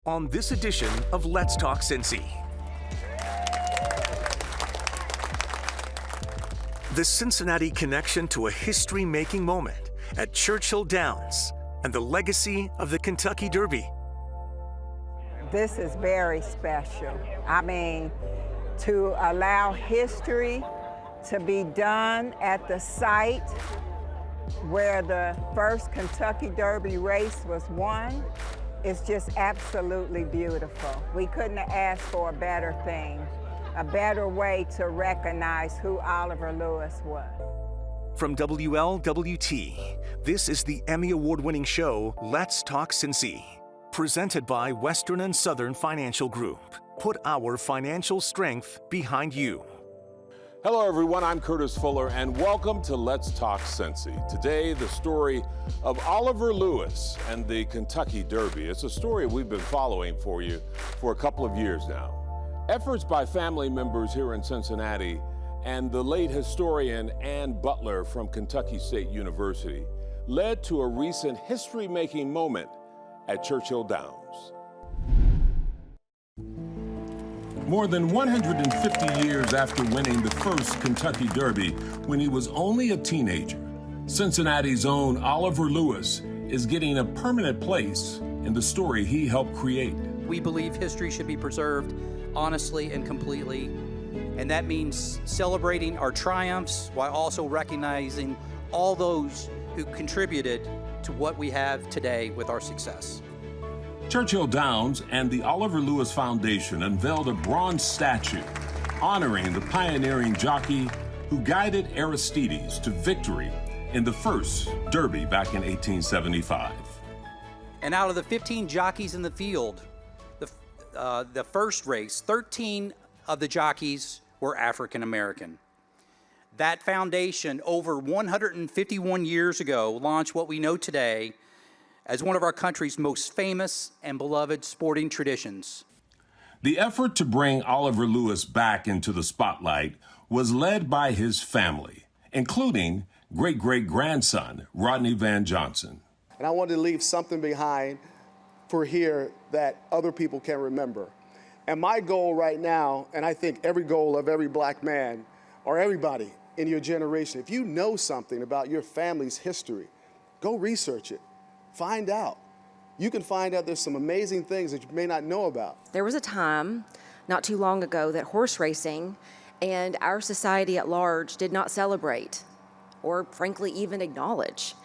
on this edition of Let's Talk Cincy. The Cincinnati connection to a history-making moment at Churchill Downs and the legacy of the Kentucky Derby. This is very special. I mean, to allow history to be done at the site where the first Kentucky Derby race was won is just absolutely beautiful. We couldn't have asked for a better thing, a better way to recognize who Oliver Lewis was. From WLWT, this is the Emmy Award-winning show, Let's Talk Cincy, presented by Western and Southern Financial Group. Put our financial strength behind you. Hello everyone, I'm Curtis Fuller and welcome to Let's Talk Cincy. Today, the story of Oliver Lewis and the Kentucky Derby. It's a story we've been following for you for a couple of years now. Efforts by family members here in Cincinnati and the late historian Ann Butler from Kentucky State University led to a recent history-making moment at Churchill Downs. More than 150 years after winning the first Kentucky Derby when he was only a teenager, Cincinnati's own Oliver Lewis is getting a permanent place in the story he helped create. We believe history should be preserved honestly and completely, and that means celebrating our triumphs while also recognizing all those who contributed to what we have today with our success. Churchill Downs and the Oliver Lewis Foundation unveiled a bronze statue honoring the pioneering jockey who guided Aristides to victory in the first Derby back in 1875. And out of the 15 jockeys in the field, the first race, 13 of the jockeys were African American. That foundation, over 151 years ago, launched what we know today as one of our country's most famous and beloved sporting traditions. The effort to bring Oliver Lewis back into the spotlight was led by his family, including great-great-grandson Rodney Van Johnson. And I wanted to leave something behind for here that other people can remember. And my goal right now, and I think every goal of every black man or everybody in your generation, if you know something about your family's history, go research it. Find out. You can find out there's some amazing things that you may not know about. There was a time not too long ago that horse racing and our society at large did not celebrate or frankly even acknowledge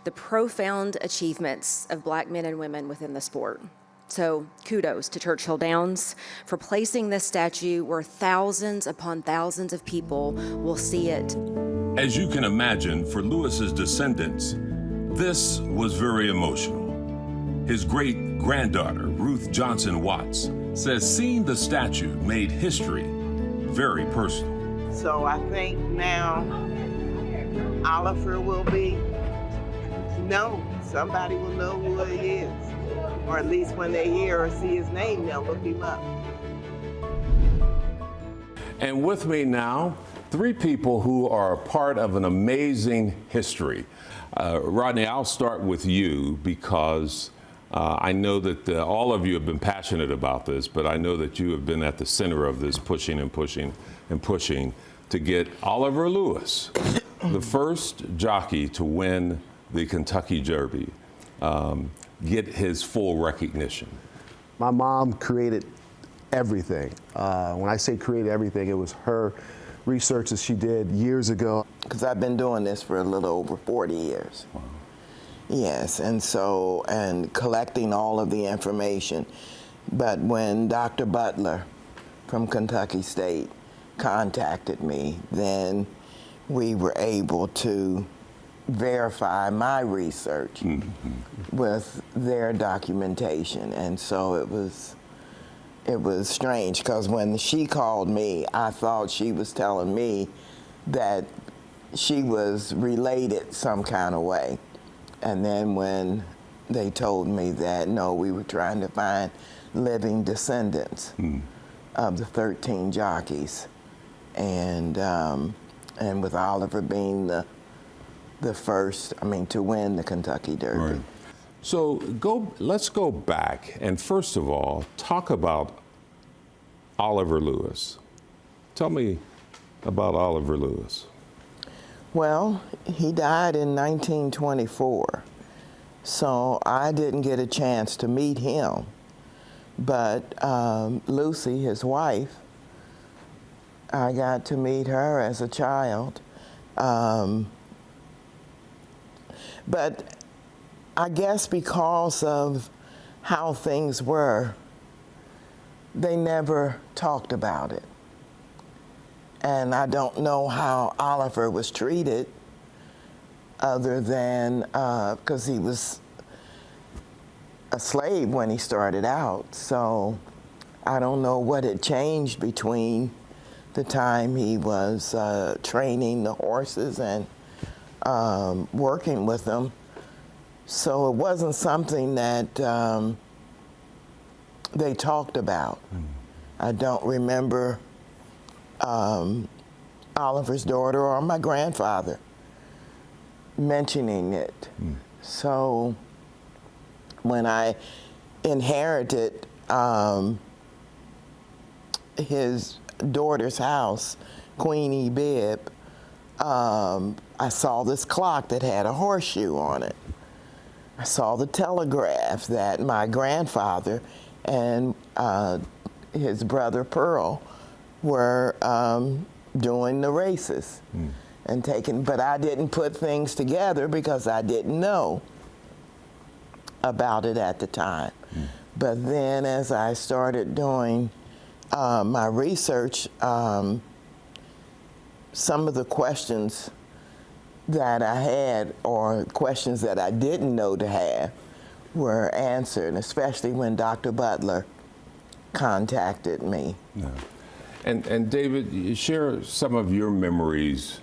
the profound achievements of black men and women within the sport. So kudos to Churchill Downs for placing this statue where thousands upon thousands of people will see it. As you can imagine, for Lewis's descendants, this was very emotional. His great-granddaughter, Ruth Johnson Watts, says seeing the statue made history very personal. So I think now Oliver will be known. Somebody will know who he is. Or at least when they hear or see his name, they'll look him up. And with me now, three people who are a part of an amazing history. Rodney, I'll start with you because I know that all of you have been passionate about this, but I know that you have been at the center of this, pushing and pushing and pushing to get Oliver Lewis, the first jockey to win the Kentucky Derby, get his full recognition. My mom created everything. When I say created everything, it was her research that she did years ago. Because I've been doing this for a little over 40 years. Wow. Yes, and collecting all of the information. But when Dr. Butler from Kentucky State contacted me, then we were able to verify my research with their documentation. And so it was strange because when she called me, I thought she was telling me that she was related some kind of way. And then when they told me that, no, we were trying to find living descendants of the 13 jockeys. And with Oliver being the first, to win the Kentucky Derby. Right. So let's go back and first of all, talk about Oliver Lewis. Tell me about Oliver Lewis. Well, he died in 1924, so I didn't get a chance to meet him. But Lucy, his wife, I got to meet her as a child. But I guess because of how things were, they never talked about it. And I don't know how Oliver was treated other than because he was a slave when he started out. So I don't know what had changed between the time he was training the horses and working with them. So it wasn't something that they talked about. I don't remember Oliver's daughter or my grandfather mentioning it. So when I inherited his daughter's house, Queenie Bibb, I saw this clock that had a horseshoe on it. I saw the telegraph that my grandfather and his brother Pearl were doing the races and taking, but I didn't put things together because I didn't know about it at the time. But then as I started doing my research, some of the questions that I had or questions that I didn't know to have were answered, especially when Dr. Butler contacted me. Yeah. And David, share some of your memories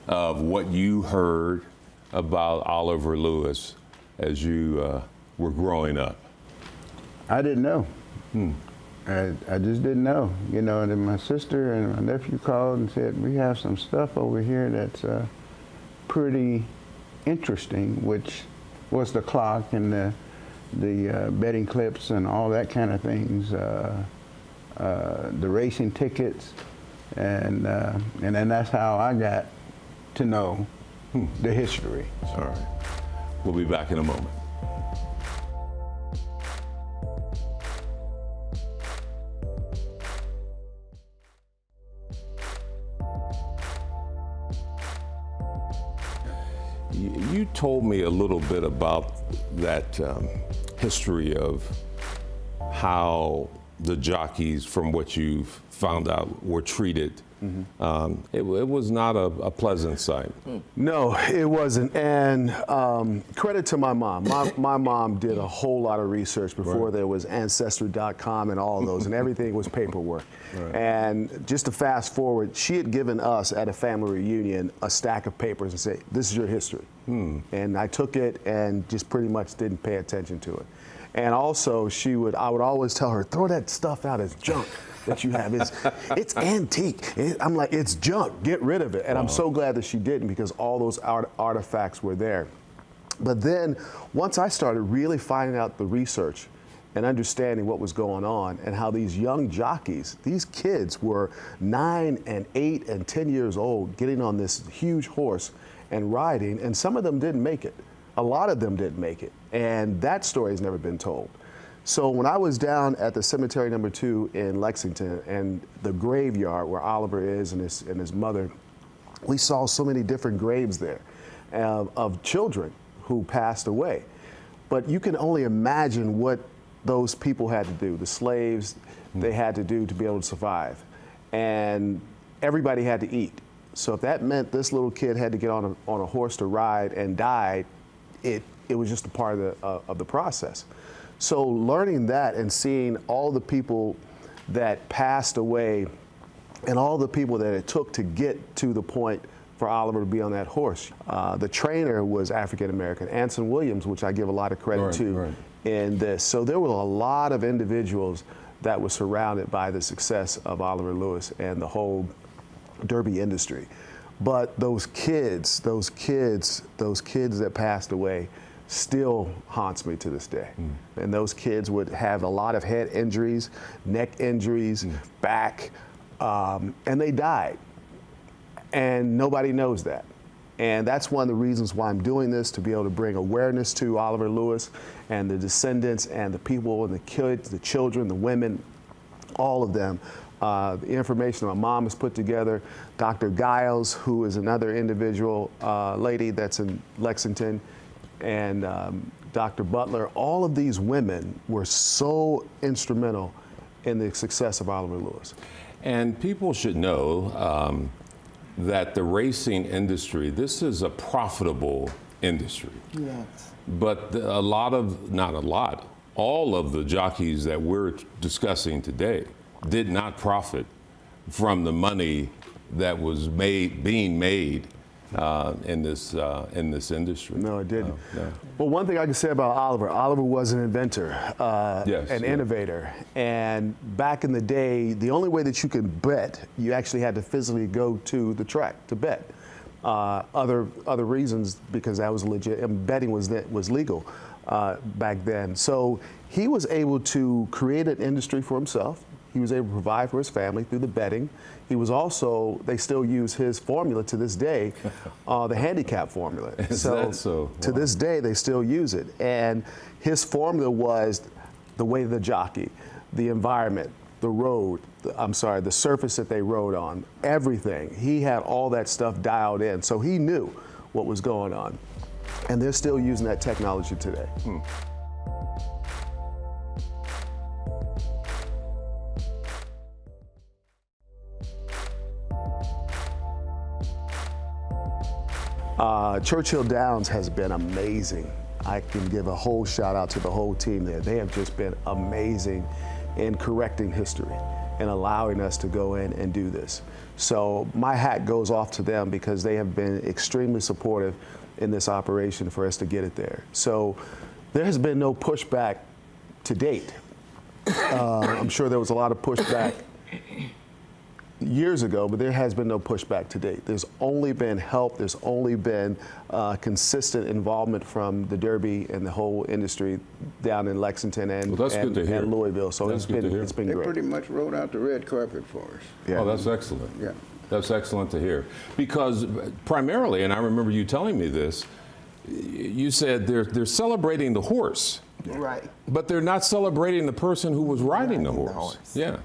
of what you heard about Oliver Lewis as you were growing up. I didn't know. I just didn't know, you know, and then my sister and my nephew called and said, we have some stuff over here that's pretty interesting, which was the clock and the betting clips and all that kind of things, the racing tickets, and then that's how I got to know the history. All right. We'll be back in a moment. You told me a little bit about that history of how the jockeys, from what you've found out, were treated. It was not a pleasant sight. No, it wasn't. And credit to my mom. My mom did a whole lot of research before there was Ancestry.com and all of those, and everything was paperwork. And just to fast forward, she had given us at a family reunion a stack of papers and said, this is your history. And I took it and just pretty much didn't pay attention to it. And also, I would always tell her, throw that stuff out as junk that you have. It's antique. I'm like, it's junk. Get rid of it. And I'm so glad that she didn't, because all those artifacts were there. But then once I started really finding out the research and understanding what was going on and how these young jockeys, these kids were 9 and 8 and 10 years old, getting on this huge horse and riding, and some of them didn't make it. A lot of them didn't make it. And that story has never been told. So when I was down at the cemetery number 2 in Lexington and the graveyard where Oliver is and his mother, we saw so many different graves there of children who passed away. But you can only imagine what those people had to do, the slaves they had to do to be able to survive. And everybody had to eat. So if that meant this little kid had to get on a horse to ride and died, it was just a part of the process. So learning that and seeing all the people that passed away and all the people that it took to get to the point for Oliver to be on that horse. The trainer was African American, Anson Williams, which I give a lot of credit to in this. So there were a lot of individuals that were surrounded by the success of Oliver Lewis and the whole Derby industry. But those kids that passed away still haunts me to this day. And those kids would have a lot of head injuries, neck injuries, back, and they died. And nobody knows that. And that's one of the reasons why I'm doing this, to be able to bring awareness to Oliver Lewis and the descendants and the people and the kids, the children, the women, all of them. The information my mom has put together, Dr. Giles, who is another individual lady that's in Lexington, and Dr. Butler, all of these women were so instrumental in the success of Oliver Lewis. And people should know that the racing industry, this is a profitable industry. Yes. But a lot of, not a lot, all of the jockeys that we're discussing today did not profit from the money that was being made in this industry. No, it didn't. No. Well, one thing I can say about Oliver was an inventor, Yes, an yeah. innovator. And back in the day, the only way that you could bet, you actually had to physically go to the track to bet. Other reasons, because that was legit, and betting was legal back then. So he was able to create an industry for himself. He was able to provide for his family through the betting. He was also, they still use his formula to this day, the handicap formula. Is that so? To Wow. this day, they still use it. And his formula was the way of the jockey, the environment, the road, the surface that they rode on, everything. He had all that stuff dialed in. So he knew what was going on. And they're still using that technology today. Churchill Downs has been amazing. I can give a whole shout out to the whole team there. They have just been amazing in correcting history and allowing us to go in and do this. So my hat goes off to them, because they have been extremely supportive in this operation for us to get it there. So there has been no pushback to date. I'm sure there was a lot of pushback years ago, but there has been no pushback to date. There's only been help. There's only been consistent involvement from the Derby and the whole industry down in Lexington and, Well, that's good to hear. and Louisville. So That's good to hear. it's been They great. pretty much rolled out the red carpet for us. Yeah. Oh, that's excellent. Yeah. That's excellent to hear. Because primarily, and I remember you telling me this, you said they're celebrating the horse, Right. but they're not celebrating the person who was riding the Riding the horse. horse. Yeah.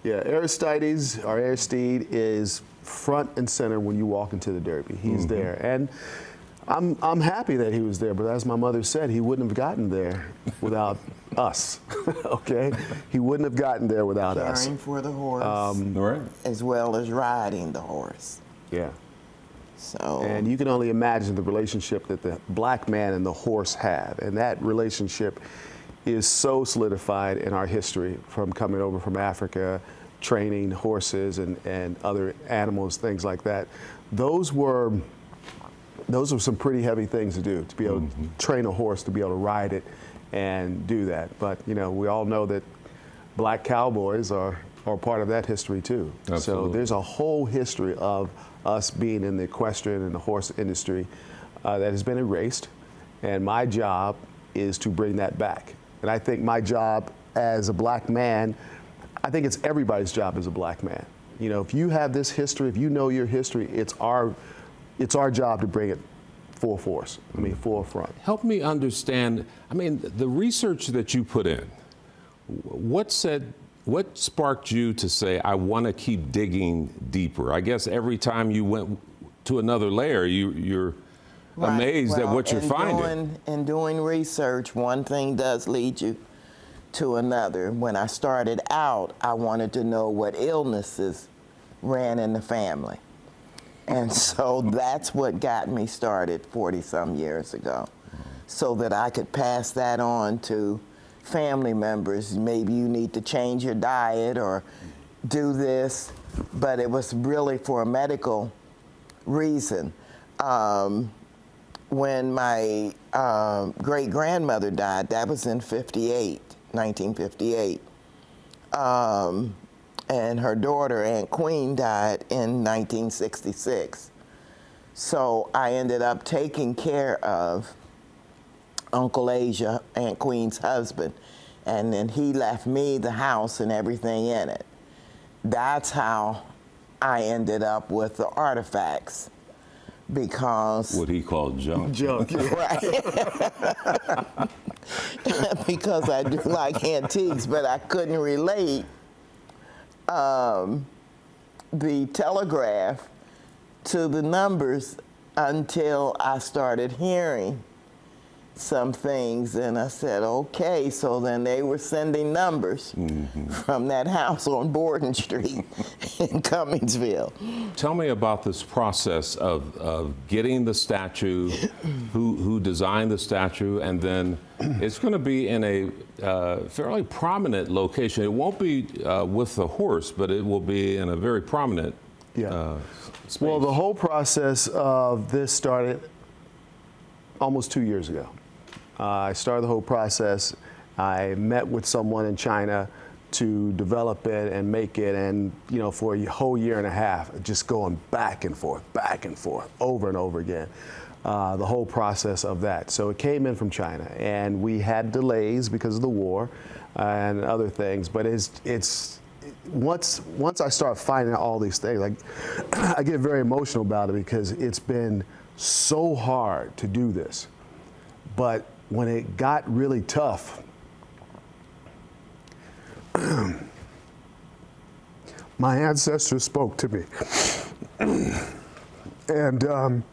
Yeah, Aristides, or Aristide, is front and center when you walk into the Derby. He's there. And I'm happy that he was there, but as my mother said, he wouldn't have gotten there without us, okay? He wouldn't have gotten there without us. Caring for the horse, All right. as well as riding the horse. Yeah. So. And you can only imagine the relationship that the black man and the horse have. And that relationship is so solidified in our history, from coming over from Africa, training horses and other animals, things like that. Those were some pretty heavy things to do, to be able to train a horse, to be able to ride it and do that. But, you know, we all know that black cowboys are part of that history too. Absolutely. So there's a whole history of us being in the equestrian and the horse industry that has been erased. And my job is to bring that back. And I think my job as a black man, I think it's everybody's job as a black man. You know, if you have this history, if you know your history, it's our job to bring it full force. I mean, forefront. Help me understand, I mean, the research that you put in, what sparked you to say, I want to keep digging deeper? I guess every time you went to another layer, you're Right. amazed at Well, what you're finding. In doing research, one thing does lead you to another. When I started out, I wanted to know what illnesses ran in the family. And so that's what got me started 40-some years ago, so that I could pass that on to family members. Maybe you need to change your diet or do this, but it was really for a medical reason. When my great-grandmother died, that was in 1958. And her daughter, Aunt Queen, died in 1966. So I ended up taking care of Uncle Asia, Aunt Queen's husband, and then he left me the house and everything in it. That's how I ended up with the artifacts, because What he called junk. Junk. right. Because I do like antiques, but I couldn't relate the telegraph to the numbers until I started hearing some things, and I said, okay, so then they were sending numbers from that house on Borden Street in Cummingsville. Tell me about this process of getting the statue, who designed the statue, and then it's going to be in a fairly prominent location. It won't be with the horse, but it will be in a very prominent space. Well, the whole process of this started almost 2 years ago. I started the whole process. I met with someone in China to develop it and make it, and for a whole year and a half, just going back and forth, over and over again. The whole process of that. So it came in from China, and we had delays because of the war and other things. But it's once I start finding out all these things, like I get very emotional about it, because it's been so hard to do this. But when it got really tough, my ancestors spoke to me, and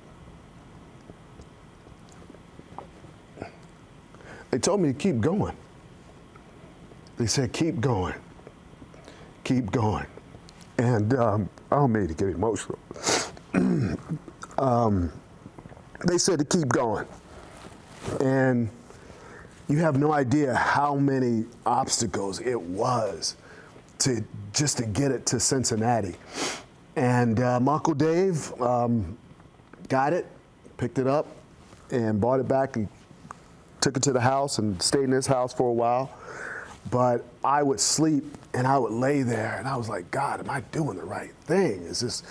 they told me to keep going. They said, keep going, and I don't mean to get emotional. They said to keep going. And you have no idea how many obstacles it was to get it to Cincinnati. And Uncle Dave got it, picked it up, and brought it back and took it to the house and stayed in his house for a while. But I would sleep and I would lay there and I was like, God, am I doing the right thing? Is this,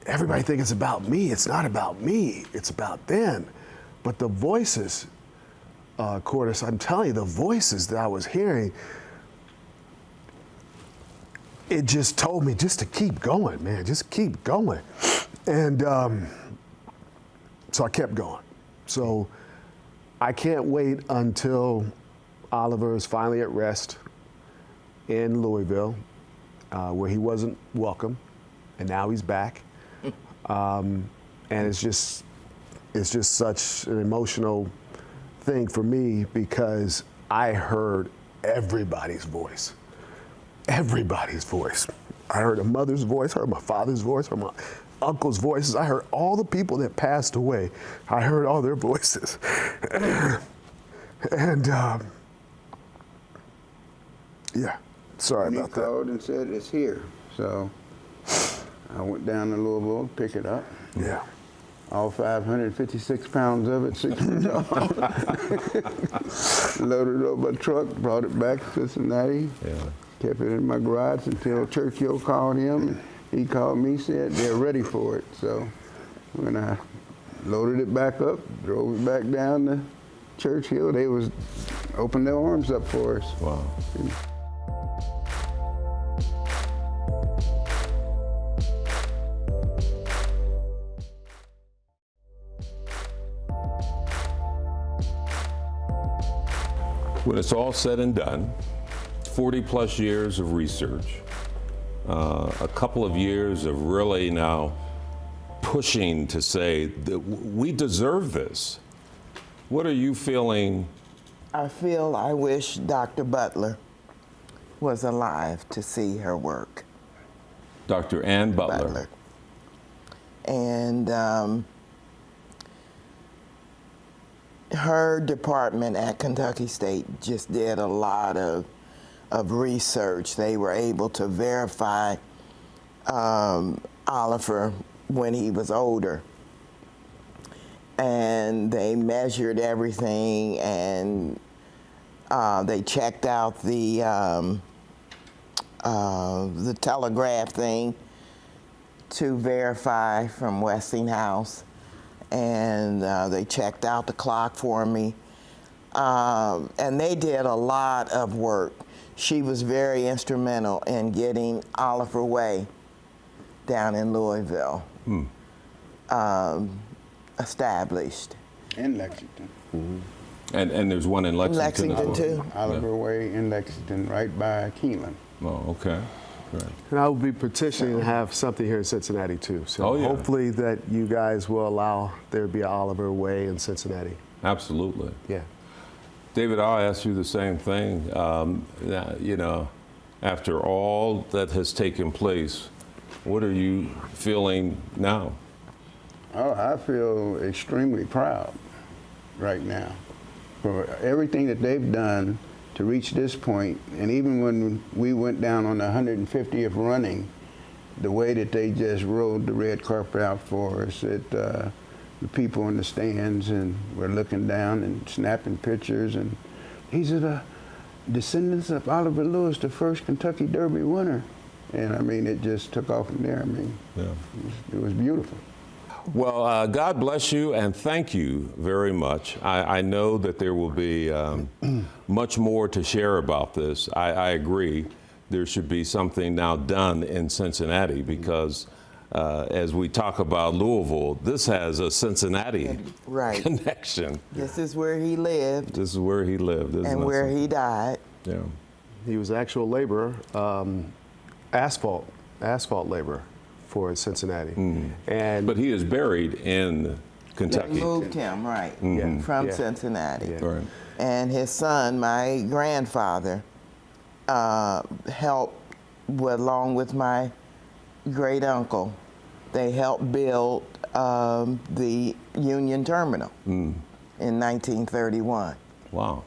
everybody thinks it's about me. It's not about me, it's about them. But the voices, Cordis, I'm telling you, the voices that I was hearing, it just told me just to keep going, man, just keep going. And so I kept going. So I can't wait until Oliver is finally at rest in Louisville, where he wasn't welcome, and now he's back. And it's just such an emotional thing for me, because I heard everybody's voice. Everybody's voice. I heard a mother's voice, heard my father's voice, heard my uncle's voices. I heard all the people that passed away. I heard all their voices. And yeah, sorry about that. He called and said it's here. So I went down to Louisville to pick it up. Yeah. All 556 pounds of it, 6 feet tall. Loaded it up my truck, brought it back to Cincinnati. Yeah. Kept it in my garage until Churchill called him. And he called me, said they're ready for it. So when I loaded it back up, drove it back down to Churchill, they opened their arms up for us. Wow. When it's all said and done, 40 plus years of research, a couple of years of really now pushing to say that we deserve this. What are you feeling? I wish Dr. Butler was alive to see her work. Dr. Ann Butler. And her department at Kentucky State just did a lot of research. They were able to verify Oliver when he was older. And they measured everything, and they checked out the telegraph thing to verify from Westinghouse. And they checked out the clock for me, And they did a lot of work. She was very instrumental in getting Oliver Way down in Louisville established. In Lexington. And there's one in Lexington, Lexington as well. too. Oliver Way in Lexington, right by Keeneland. Oh, okay. Great. And I will be petitioning to have something here in Cincinnati too. So Oh, yeah. hopefully that you guys will allow there to be an Oliver Way in Cincinnati. Absolutely. Yeah. David, I'll ask you the same thing. You know, after all that has taken place, what are you feeling now? Oh, I feel extremely proud right now for everything that they've done to reach this point. And even when we went down on the 150th running, the way that they just rolled the red carpet out for us, the people in the stands and were looking down and snapping pictures. And these are the descendants of Oliver Lewis, the first Kentucky Derby winner. And I mean, it just took off from there. I mean, Yeah. it was beautiful. Well, God bless you and thank you very much. I know that there will be much more to share about this. I agree. There should be something now done in Cincinnati because as we talk about Louisville, this has a Cincinnati Right. connection. This is where he lived This is where he lived, isn't and it? where he died. Yeah. He was actual laborer, asphalt laborer for Cincinnati. And But he is buried in Kentucky. They moved him, right, Yeah. from Yeah. Cincinnati. Yeah. Right. And his son, my grandfather, helped, along with my great uncle, they helped build the Union Terminal in 1931. Wow.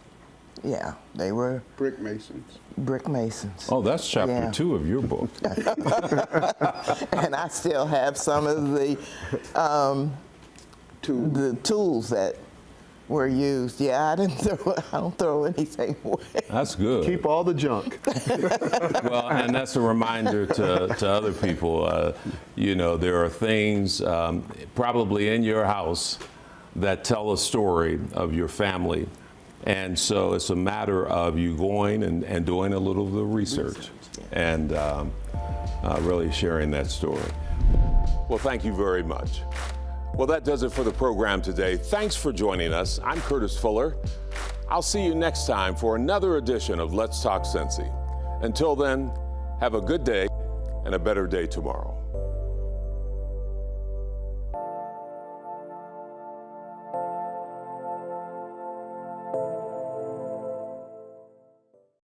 Yeah, they were Brick masons. brick masons. Oh, that's chapter Yeah. 2 of your book. And I still have some of the tools that were used. Yeah, I don't throw anything away. That's good. keep all the junk. Well, and that's a reminder to other people. You know, there are things probably in your house that tell a story of your family. And so it's a matter of you going and doing a little of the research and really sharing that story. Well, thank you very much. Well, that does it for the program today. Thanks for joining us. I'm Curtis Fuller. I'll see you next time for another edition of Let's Talk Cincy. Until then, have a good day and a better day tomorrow.